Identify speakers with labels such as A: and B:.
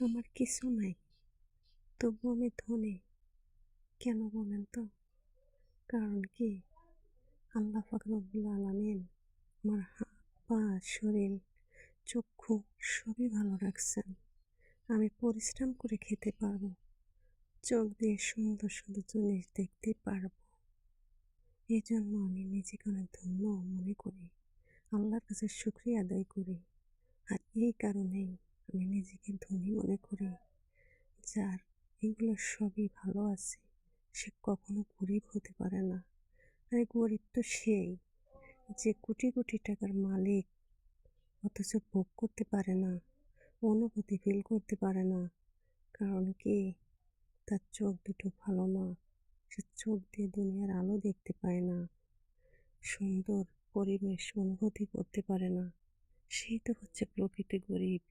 A: আমার কিছু নাই, তবু আমি ধনী। কেন বলেন তো? কারণ কি, আল্লাহ পাক রব্বুল আলামিন আমার হাত, পা, শরীর, চক্ষু সবই ভালো রাখছেন। আমি পরিশ্রম করে খেতে পারবো, চোখ দিয়ে সুন্দর সুন্দর জিনিস দেখতে পারবো। এজন্য আমি নিজেকে অনেক ধন্য মনে করি, আল্লাহর কাছে শুকরিয়া আদায় করি। আর এই কারণেই আমি নিজেকে ধনী মনে করি। যার এগুলো সবই ভালো আছে, সে কখনো গরিব হতে পারে না। আর গরিব তো সেই, যে কোটি কোটি টাকার মালিক, অথচ ভোগ করতে পারে না, অনুভূতি ফিল করতে পারে না। কারণ কি, তার চোখ দুটো ভালো না, সে চোখ দিয়ে দুনিয়ার আলো দেখতে পায় না, সুন্দর পরিবেশ অনুভূতি করতে পারে না। সেই তো হচ্ছে প্রকৃত গরিব।